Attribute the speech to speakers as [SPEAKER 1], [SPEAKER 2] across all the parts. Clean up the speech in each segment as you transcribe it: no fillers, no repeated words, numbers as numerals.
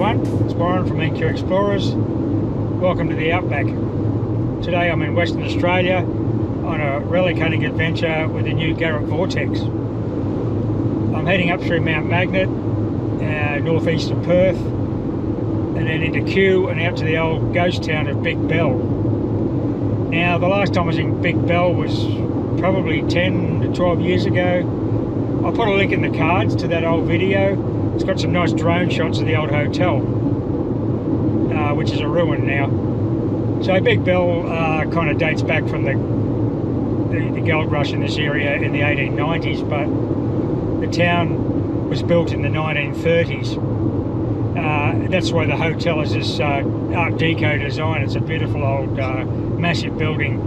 [SPEAKER 1] everyone, it's Warren from NQ Explorers. Welcome to the Outback. Today I'm in Western Australia on a relic hunting adventure with the new Garrett Vortex. I'm heading up through Mount Magnet, northeast of Perth, and then into Kew and out to the old ghost town of Big Bell. Now, the last time I was in Big Bell was probably 10 to 12 years ago. I'll put a link in the cards to that old video. It's got some nice drone shots of the old hotel, which is a ruin now. So Big Bell kind of dates back from the gold rush in this area in the 1890s, but the town was built in the 1930s. That's why the hotel is this Art Deco design. It's a beautiful old massive building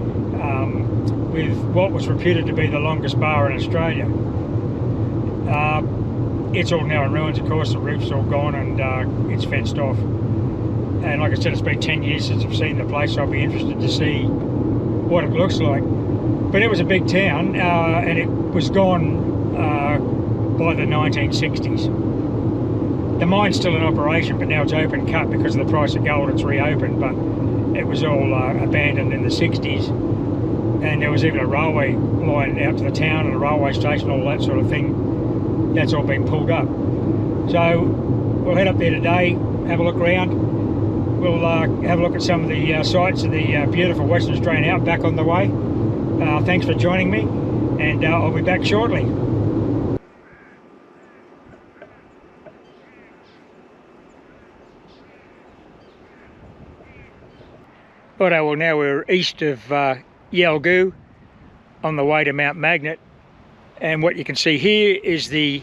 [SPEAKER 1] with what was reputed to be the longest bar in Australia. It's all now in ruins, of course. The roof's all gone and it's fenced off. And like I said, it's been 10 years since I've seen the place, so I'll be interested to see what it looks like. But it was a big town, and it was gone by the 1960s. The mine's still in operation, but now it's open cut because of the price of gold. It's reopened, but it was all abandoned in the 60s. And there was even a railway line out to the town and a railway station, all that sort of thing. That's all been pulled up. So we'll head up there today, have a look around. We'll have a look at some of the sights of the beautiful Western Australian Outback on the way. Thanks for joining me, and I'll be back shortly. Righto, well now we're east of Yalgoo on the way to Mount Magnet. And what you can see here is the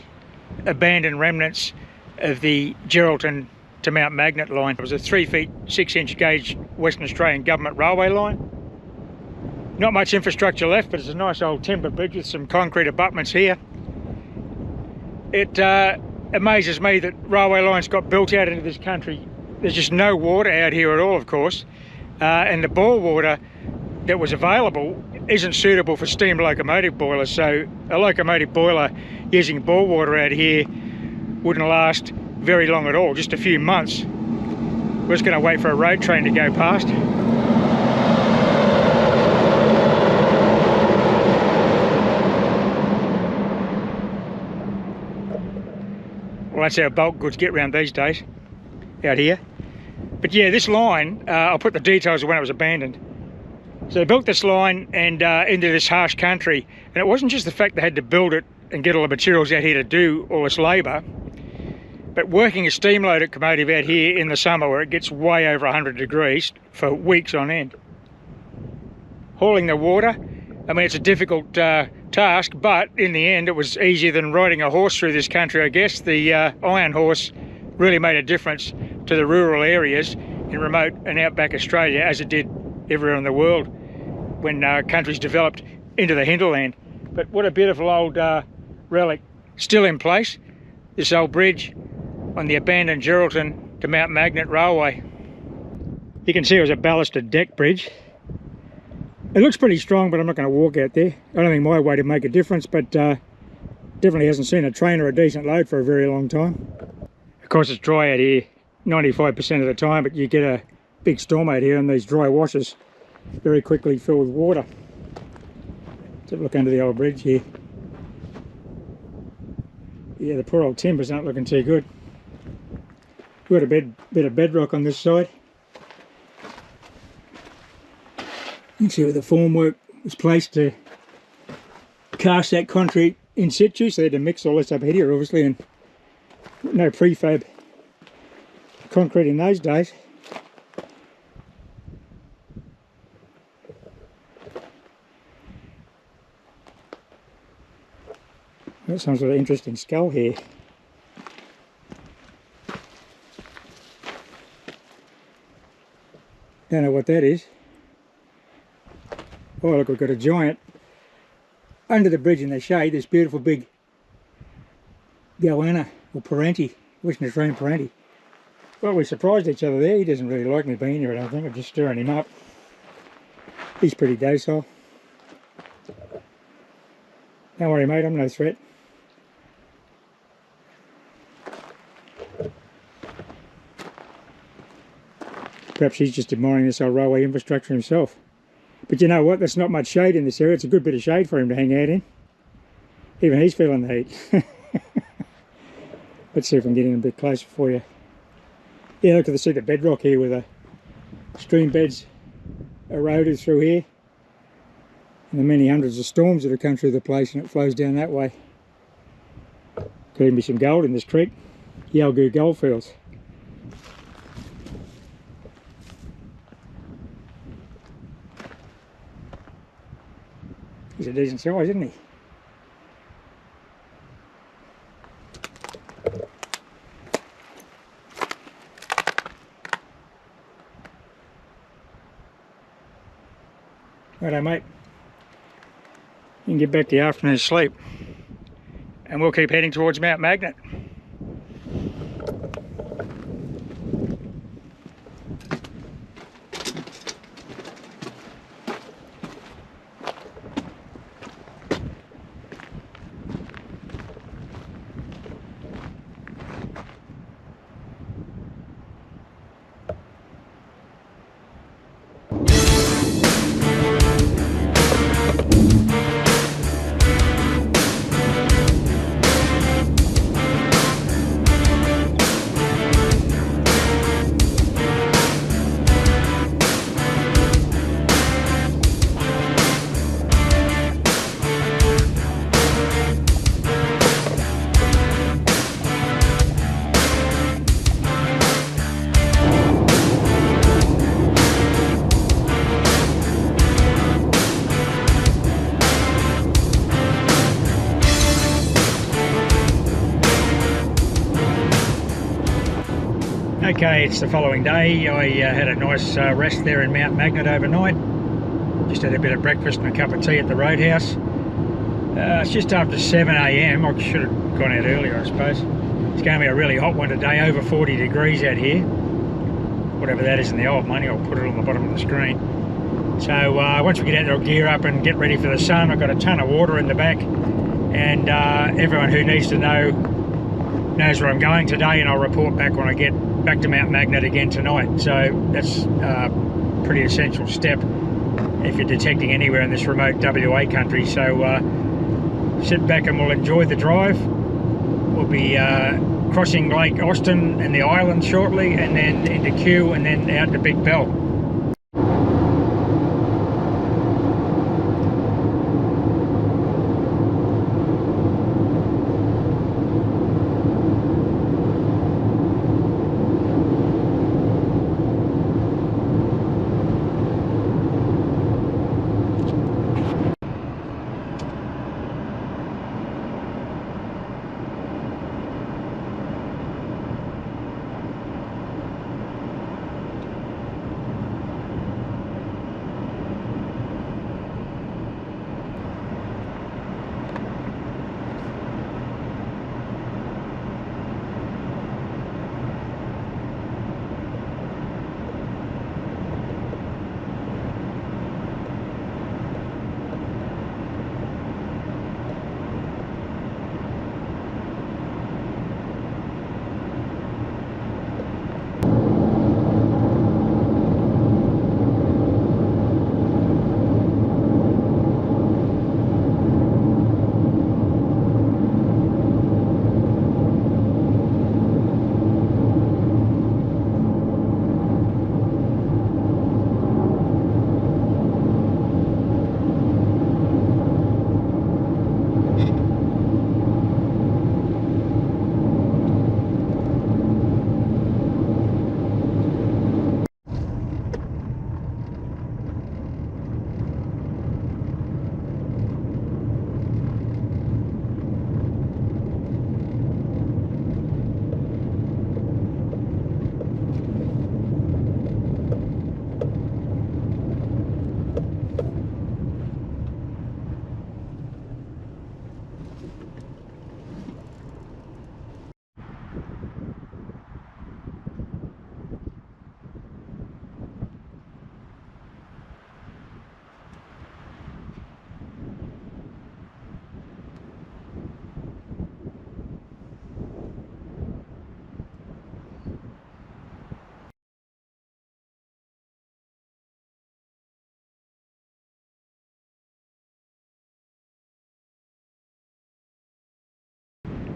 [SPEAKER 1] abandoned remnants of the Geraldton to Mount Magnet line. It was a 3 feet 6 inch gauge Western Australian government railway line. Not much infrastructure left, but it's a nice old timber bridge with some concrete abutments here. It amazes me that railway lines got built out into this country. There's just no water out here at all, of course, and the bore water that was available isn't suitable for steam locomotive boilers, so a locomotive boiler using bore water out here wouldn't last very long at all, just a few months. We're just going to wait for a road train to go past. Well, that's how bulk goods get around these days, out here. But yeah, this line, I'll put the details of when it was abandoned. So they built this line and into this harsh country, and it wasn't just the fact they had to build it and get all the materials out here to do all this labour, but working a steam locomotive out here in the summer where it gets way over 100 degrees for weeks on end. Hauling the water, I mean, it's a difficult task, but in the end it was easier than riding a horse through this country, I guess. The iron horse really made a difference to the rural areas in remote and outback Australia, as it did everywhere in the world when countries developed into the hinterland. But what a beautiful old relic, still in place, this old bridge on the abandoned Geraldton to Mount Magnet railway. You can see it was a ballasted deck bridge. It looks pretty strong, but I'm not going to walk out there. I don't think my weight would make a difference, but definitely hasn't seen a train or a decent load for a very long time. Of course, it's dry out here 95% of the time, but you get a big storm out here and these dry washes very quickly fill with water. Let's have a look under the old bridge here. Yeah, the poor old timbers aren't looking too good. We've got a bit of bedrock on this side. You can see where the formwork was placed to cast that concrete in situ, so they had to mix all this up here obviously, and no prefab concrete in those days. Got some sort of interesting skull here. Don't know what that is. Oh look, we've got a giant, under the bridge in the shade, this beautiful big goanna, or parenti, Western Australian parenti. Well, we surprised each other there. He doesn't really like me being here, I don't think. I'm just stirring him up. He's pretty docile. Don't worry mate, I'm no threat. Perhaps he's just admiring this old railway infrastructure himself. But you know what? There's not much shade in this area. It's a good bit of shade for him to hang out in. Even he's feeling the heat. Let's see if we can get in a bit closer for you. Yeah, look, see the bedrock here with the stream beds eroded through here. And the many hundreds of storms that have come through the place, and it flows down that way. Could even be some gold in this creek. Yalgoo goldfields. He's a decent size, isn't he? Righto, mate. You can get back to your afternoon sleep. And we'll keep heading towards Mount Magnet. Okay, it's the following day. I had a nice rest there in Mount Magnet overnight. Just had a bit of breakfast and a cup of tea at the roadhouse. It's just after 7 AM. I should have gone out earlier, I suppose. It's going to be a really hot one today, over 40 degrees out here. Whatever that is in the old money, I'll put it on the bottom of the screen. So once we get out there, I'll gear up and get ready for the sun. I've got a ton of water in the back, and everyone who needs to know knows where I'm going today, and I'll report back when I get back to Mount Magnet again tonight. So that's a pretty essential step if you're detecting anywhere in this remote WA country. So sit back and we'll enjoy the drive. We'll be crossing Lake Austin and the island shortly, and then into Kew, and then out to Big Bell.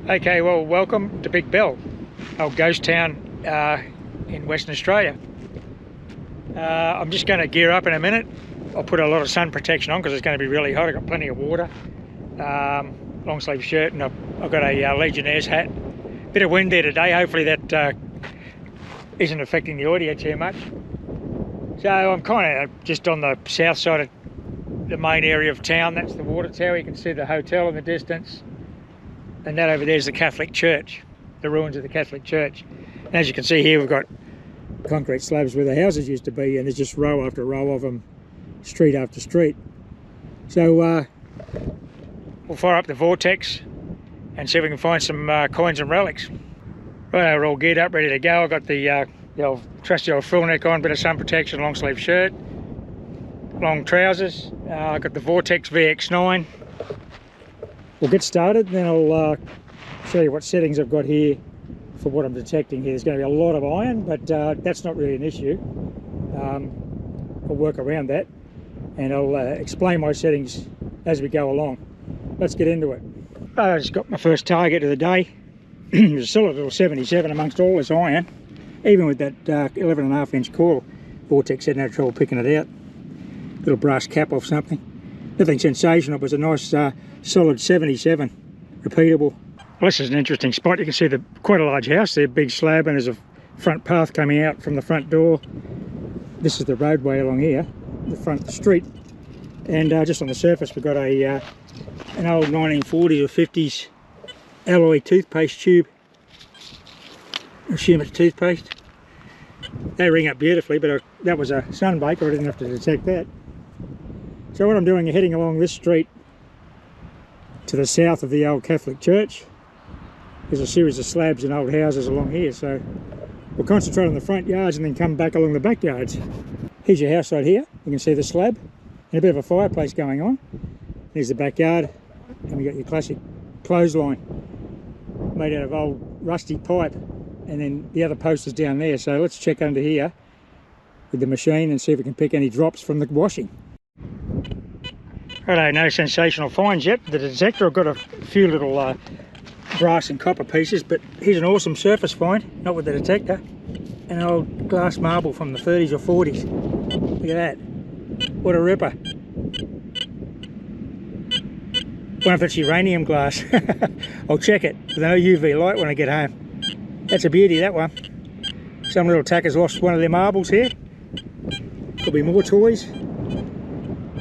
[SPEAKER 1] Okay, well, welcome to Big Bell, old ghost town in Western Australia. I'm just going to gear up in a minute. I'll put a lot of sun protection on because it's going to be really hot. I've got plenty of water, long sleeve shirt, and I've got a Legionnaire's hat. Bit of wind there today. Hopefully that isn't affecting the audio too much. So I'm kind of just on the south side of the main area of town. That's the water tower. You can see the hotel in the distance. And that over there is the Catholic Church, the ruins of the Catholic Church. And as you can see here, we've got concrete slabs where the houses used to be, and there's just row after row of them, street after street. So we'll fire up the vortex and see if we can find some coins and relics. Right, we're all geared up, ready to go. I've got the old trusty old full neck on, bit of sun protection, long sleeve shirt, long trousers. I've got the Vortex VX9. We'll get started, then I'll show you what settings I've got here for what I'm detecting here. There's going to be a lot of iron, but that's not really an issue. I'll work around that, and I'll explain my settings as we go along. Let's get into it. I just got my first target of the day. It's a solid little 77 amongst all this iron, even with that 11.5-inch coil. Vortex had no trouble picking it out. Little brass cap off something. Nothing sensational, but it's a nice solid 77, repeatable. Well, this is an interesting spot. You can see quite a large house there, big slab, and there's a front path coming out from the front door. This is the roadway along here, the front of the street. And just on the surface, we've got an old 1940s or 50s alloy toothpaste tube. I assume it's toothpaste. They ring up beautifully, but that was a sunbaker. I didn't have to detect that. So what I'm doing is heading along this street to the south of the old Catholic Church. There's a series of slabs and old houses along here, so we'll concentrate on the front yards and then come back along the backyards. Here's your house right here. You can see the slab and a bit of a fireplace going on. There's the backyard, and we got your classic clothesline made out of old rusty pipe, and then the other post is down there. So let's check under here with the machine and see if we can pick any drops from the washing. Righto, no sensational finds yet. The detector, I've got a few little brass and copper pieces, but here's an awesome surface find, not with the detector. An old glass marble from the 30s or 40s. Look at that. What a ripper. Wonder if that's uranium glass. I'll check it with no UV light when I get home. That's a beauty, that one. Some little tacker's lost one of their marbles here. Could be more toys.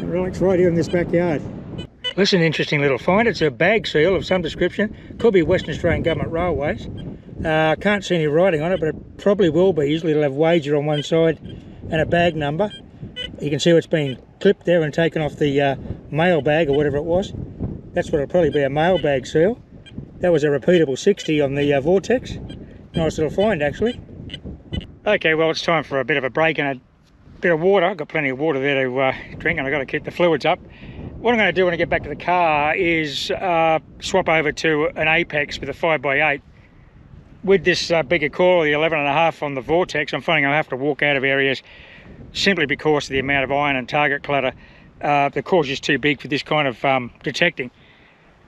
[SPEAKER 1] Relics right here in this backyard. This is an interesting little find. It's a bag seal of some description. Could be Western Australian Government Railways. Can't see any writing on it, but it probably will be. Usually it'll have wager on one side and a bag number. You can see it's been clipped there and taken off the mail bag or whatever it was. That's what it'll probably be, a mail bag seal. That was a repeatable 60 on the Vortex. Nice little find, actually. Okay, well, it's time for a bit of a break and a bit of water. I've got plenty of water there to drink, and I've got to keep the fluids up. What I'm going to do when I get back to the car is swap over to an Apex with a 5x8. With this bigger coil, the 11.5 on the Vortex, I'm finding I have to walk out of areas simply because of the amount of iron and target clutter. The coil's just too big for this kind of detecting.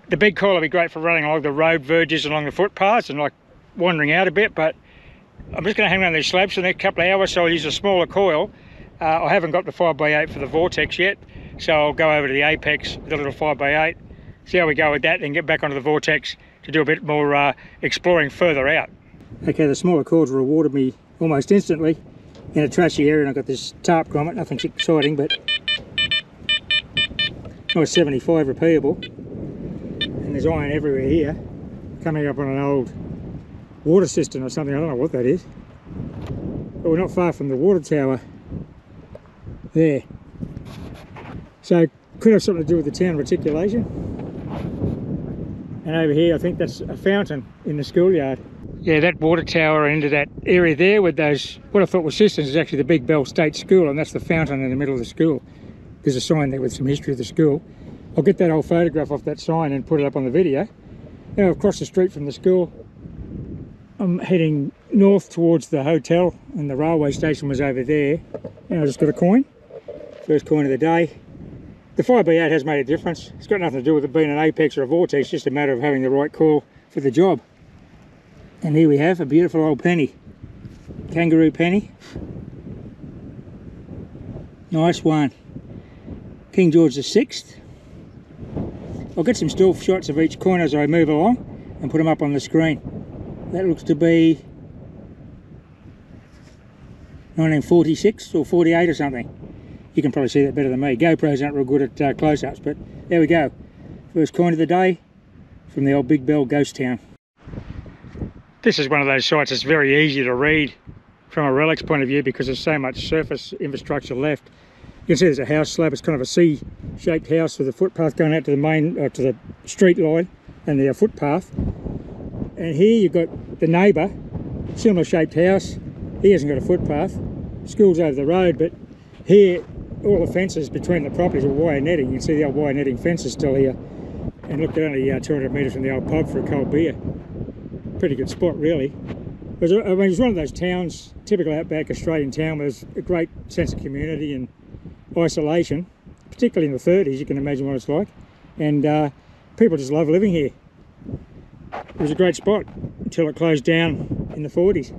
[SPEAKER 1] The big coil will be great for running along the road verges, along the footpaths, and like wandering out a bit, but I'm just going to hang around these slabs for the next couple of hours, so I'll use a smaller coil. I haven't got the 5x8 for the Vortex yet, so I'll go over to the Apex with a little 5x8, see how we go with that, and get back onto the Vortex to do a bit more exploring further out. Okay, the smaller coils rewarded me almost instantly in a trashy area, and I've got this tarp grommet, nothing exciting, but nice 75 repeatable. And there's iron everywhere here, coming up on an old water system or something. I don't know what that is, but we're not far from the water tower there, so could have something to do with the town reticulation. And over here I think that's a fountain in the schoolyard. Yeah, that water tower into that area there with those, what I thought were cisterns, is actually the Big Bell State School, and that's the fountain in the middle of the school. There's a sign there with some history of the school. I'll get that old photograph off that sign and put it up on the video. Now across the street from the school, I'm heading north towards the hotel, and the railway station was over there. And I just got a coin, first coin of the day. The 5x8 has made a difference. It's got nothing to do with it being an Apex or a Vortex, just a matter of having the right coil for the job. And here we have a beautiful old penny, kangaroo penny. Nice one. King George VI. I'll get some still shots of each coin as I move along and put them up on the screen. That looks to be 1946 or 48 or something. You can probably see that better than me. GoPros aren't real good at close-ups, but there we go. First coin of the day from the old Big Bell ghost town. This is one of those sites that's very easy to read from a relics point of view because there's so much surface infrastructure left. You can see there's a house slab. It's kind of a C-shaped house with a footpath going out to the main, to the street line and the footpath. And here you've got the neighbour, similar shaped house. He hasn't got a footpath. School's over the road, but here all the fences between the properties are wire netting. You can see the old wire netting fence is still here. And look, they're only 200 metres from the old pub for a cold beer. Pretty good spot, really. I mean, it's one of those towns, typical outback Australian town, where there's a great sense of community and isolation, particularly in the 30s. You can imagine what it's like, and people just love living here. It was a great spot until it closed down in the 40s.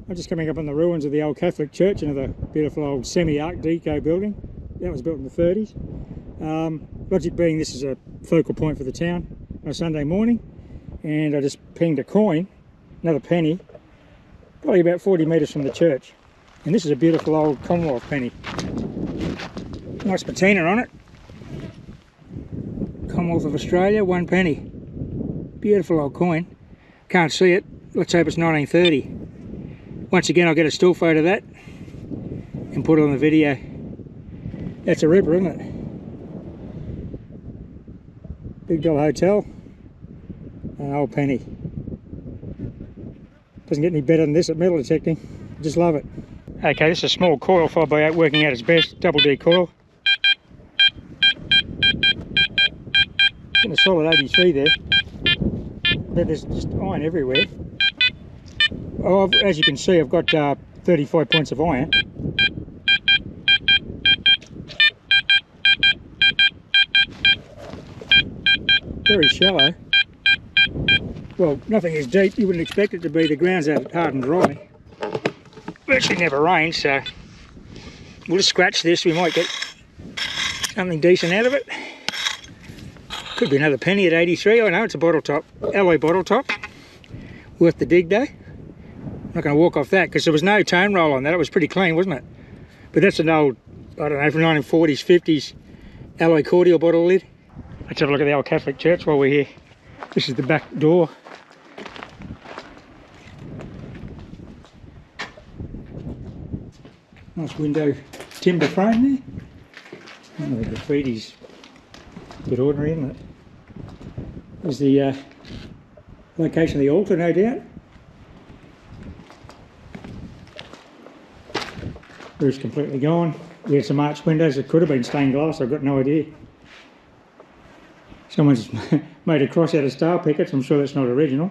[SPEAKER 1] I'm just coming up on the ruins of the old Catholic church and of the beautiful old semi-Art Deco building. That was built in the 30s. Logic being this is a focal point for the town on a Sunday morning, and I just pinged a coin, another penny, probably about 40 metres from the church. And this is a beautiful old Commonwealth penny. Nice patina on it. Commonwealth of Australia, 1 penny. Beautiful old coin. Can't see it. Let's hope it's 1930. Once again, I'll get a still photo of that and put it on the video. That's a ripper, isn't it? Big Bell Hotel. An old penny. Doesn't get any better than this at metal detecting. I just love it. Okay, this is a small coil 5x8 working out its best, double D coil. Getting a solid 83 there. But there's just iron everywhere. Oh, as you can see, I've got 35 points of iron. Very shallow. Well, nothing is deep. You wouldn't expect it to be. The ground's out hard and dry. Virtually never rains, so we'll just scratch this. We might get something decent out of it. Could be another penny at 83. I know it's a bottle top, alloy bottle top. Worth the dig though. I'm not going to walk off that because there was no tone roll on that. It was pretty clean, wasn't it? But that's an old, I don't know, from 1940s, 50s alloy cordial bottle lid. Let's have a look at the old Catholic church while we're here. This is the back door. Nice window timber frame there. Oh, the graffiti's a bit ordinary, isn't it? There's the location of the altar, no doubt. Roof's completely gone. We had some arched windows that could have been stained glass, I've got no idea. Someone's made a cross out of star pickets. I'm sure that's not original.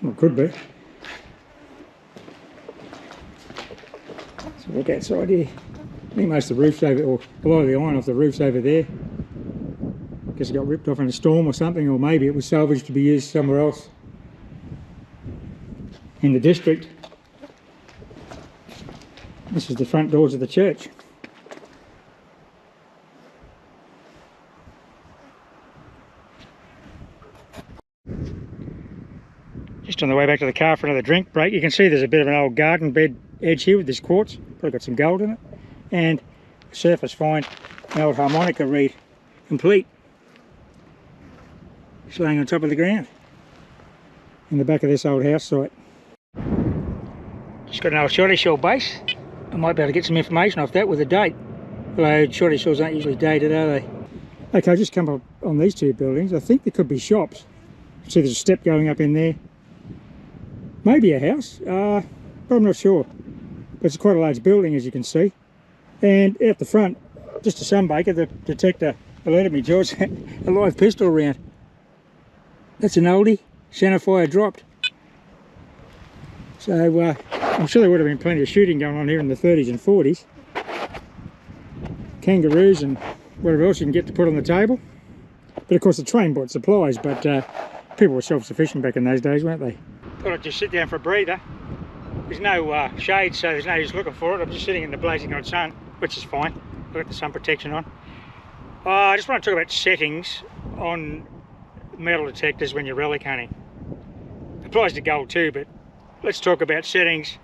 [SPEAKER 1] Well, it could be. So look outside here. I think most of the roof's over, or a lot of the iron off the roof's over there. Guess it got ripped off in a storm or something, or maybe it was salvaged to be used somewhere else in the district. This is the front doors of the church. Just on the way back to the car for another drink break, you can see there's a bit of an old garden bed edge here with this quartz. Probably got some gold in it. And surface find, an old harmonica reed, complete. Just laying on top of the ground in the back of this old house site. Just got an old shotty shell base. I might be able to get some information off that with a date. Although shotty shells aren't usually dated, are they? Okay, I've just come up on these two buildings. I think there could be shops. See, there's a step going up in there. Maybe a house, but I'm not sure. But it's quite a large building, as you can see. And out the front, just a sunbaker, the detector alerted me, George, a live pistol round. That's an oldie, centerfire dropped. So I'm sure there would have been plenty of shooting going on here in the 30s and 40s. Kangaroos and whatever else you can get to put on the table. But of course the train bought supplies, but People were self-sufficient back in those days, weren't they? Thought I'd just sit down for a breather. There's no shade, so there's no use looking for it. I'm just sitting in the blazing hot sun, which is fine. I've got the sun protection on. I just want to talk about settings on metal detectors when you're relic hunting. It applies to gold too, but let's talk about settings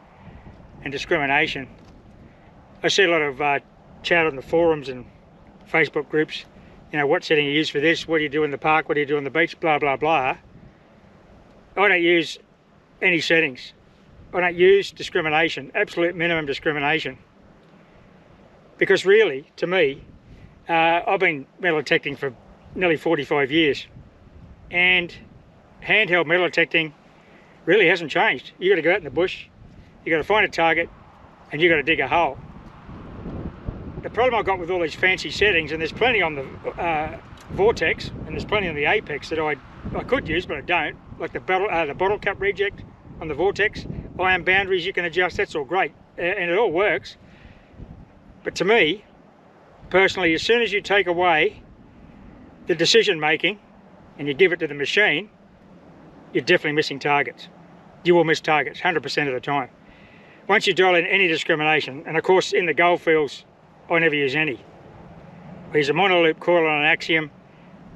[SPEAKER 1] and discrimination. I see a lot of chat on the forums and Facebook groups. You know, what setting you use for this, what do you do in the park, what do you do on the beach, blah, blah, blah. I don't use any settings. I don't use discrimination, absolute minimum discrimination. Because really, to me, I've been metal detecting for nearly 45 years. And handheld metal detecting really hasn't changed. You got to go out in the bush, you got to find a target, and you got to dig a hole. The problem I've got with all these fancy settings, and there's plenty on the Vortex, and there's plenty on the Apex that I could use, but I don't, like the bottle cap reject on the Vortex, iron boundaries you can adjust, that's all great, and it all works. But to me, personally, as soon as you take away the decision making and you give it to the machine, you're definitely missing targets. You will miss targets 100% of the time. Once you dial in any discrimination, and of course in the gold fields, I never use any. I use a monoloop coil on an axiom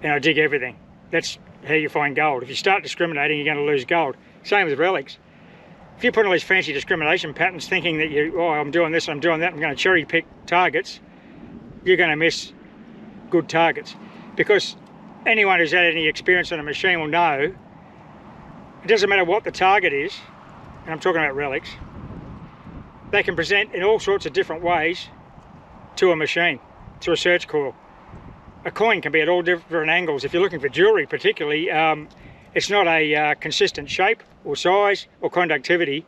[SPEAKER 1] and I dig everything. That's how you find gold. If you start discriminating, you're going to lose gold. Same with relics. If you put all these fancy discrimination patterns thinking that I'm doing this, I'm doing that, I'm going to cherry pick targets, you're going to miss good targets. Because anyone who's had any experience on a machine will know it doesn't matter what the target is, and I'm talking about relics, they can present in all sorts of different ways to a machine, to a search coil. A coin can be at all different angles. If you're looking for jewellery particularly, it's not a consistent shape or size or conductivity.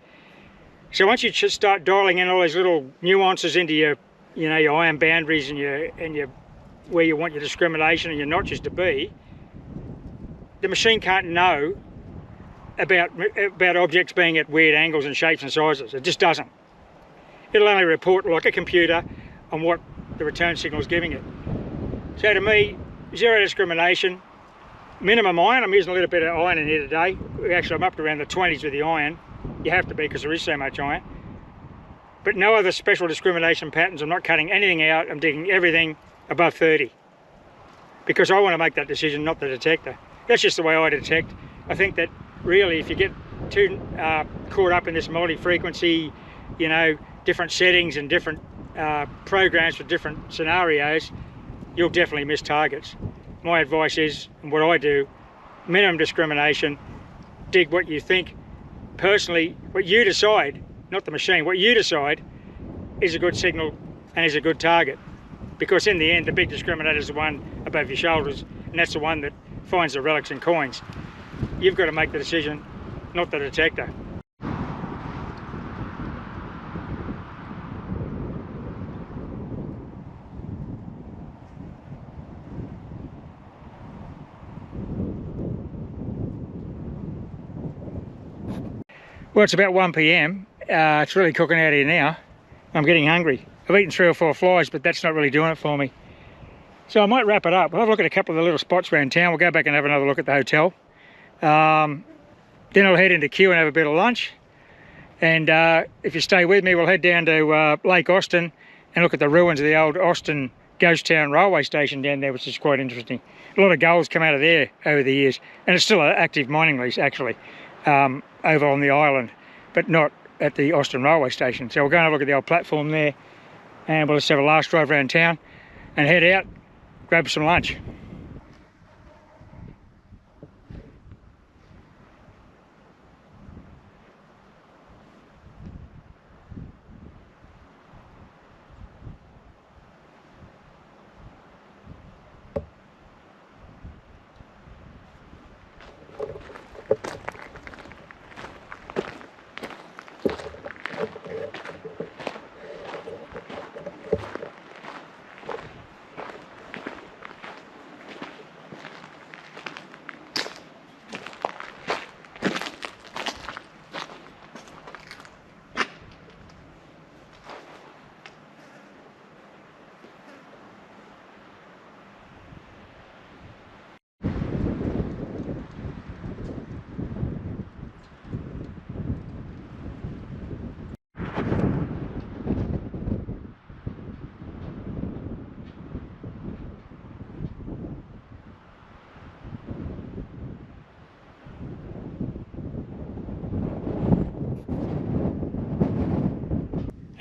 [SPEAKER 1] So once you just start dialing in all those little nuances into your iron boundaries and your where you want your discrimination and your notches to be, the machine can't know about objects being at weird angles and shapes and sizes. It just doesn't. It'll only report like a computer on what the return signal is giving it. So to me, zero discrimination, minimum iron. I'm using a little bit of iron in here today. Actually, I'm up to around the 20s with the iron. You have to be because there is so much iron. But no other special discrimination patterns. I'm not cutting anything out. I'm digging everything above 30. Because I want to make that decision, not the detector. That's just the way I detect. I think that really if you get too caught up in this multi-frequency, different settings and different programs for different scenarios, you'll definitely miss targets. My advice is, and what I do, minimum discrimination, dig what you think, personally, what you decide, not the machine, what you decide is a good signal and is a good target. Because in the end, the big discriminator is the one above your shoulders, and that's the one that finds the relics and coins. You've got to make the decision, not the detector. Well, it's about 1 PM. It's really cooking out here now. I'm getting hungry. I've eaten 3 or 4 flies, but that's not really doing it for me. So I might wrap it up. I'll have a look at a couple of the little spots around town. We'll go back and have another look at the hotel. Then I'll head into Kew and have a bit of lunch. And if you stay with me, we'll head down to Lake Austin and look at the ruins of the old Austin Ghost Town railway station down there, which is quite interesting. A lot of gold's come out of there over the years. And it's still an active mining lease, actually, over on the island, but not at the Austin railway station. So we'll go and have a look at the old platform there, and we'll just have a last drive around town and head out, grab some lunch.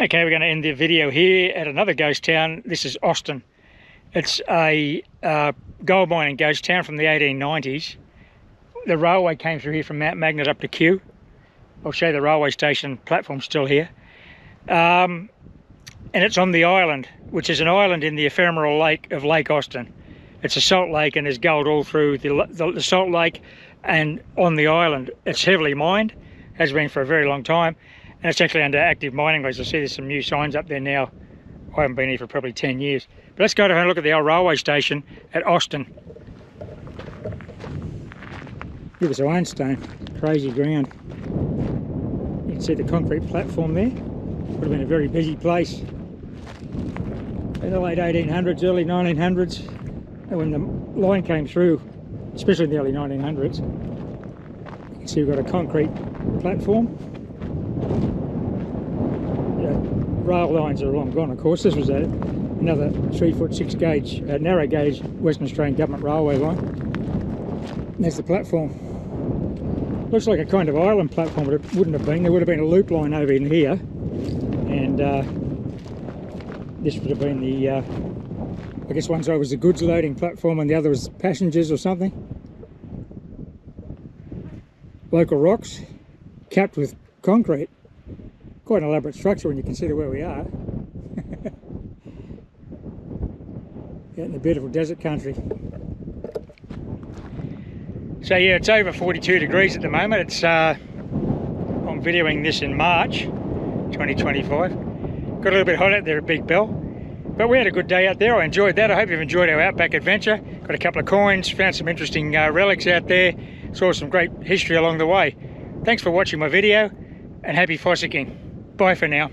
[SPEAKER 1] Okay, we're going to end the video here at another ghost town. This is Austin. It's a gold mining ghost town from the 1890s. The railway came through here from Mount Magnet up to Kew. I'll show you the railway station platform still here. And it's on the island, which is an island in the ephemeral lake of Lake Austin. It's a salt lake and there's gold all through the salt lake and on the island. It's heavily mined, has been for a very long time. And it's actually under active mining lease. I see there's some new signs up there now. I haven't been here for probably 10 years. But let's go to have a look at the old railway station at Austin. Look at this ironstone, crazy ground. You can see the concrete platform there. Would have been a very busy place in the late 1800s, early 1900s. And when the line came through, especially in the early 1900s, you can see we've got a concrete platform. Rail lines are long gone, of course. This was another 3-foot 6 gauge, narrow gauge Western Australian Government Railway line. And there's the platform. Looks like a kind of island platform, but it wouldn't have been. There would have been a loop line over in here, and this would have been the, I guess one side was the goods loading platform and the other was passengers or something. Local rocks, capped with concrete. Quite an elaborate structure when you consider where we are. Out in the beautiful desert country. So yeah, it's over 42 degrees at the moment. It's I'm videoing this in March 2025. Got a little bit hot out there at Big Bell, but we had a good day out there. I enjoyed that. I hope you've enjoyed our Outback adventure. Got a couple of coins, found some interesting relics out there, saw some great history along the way. Thanks for watching my video and happy fossicking. Bye for now.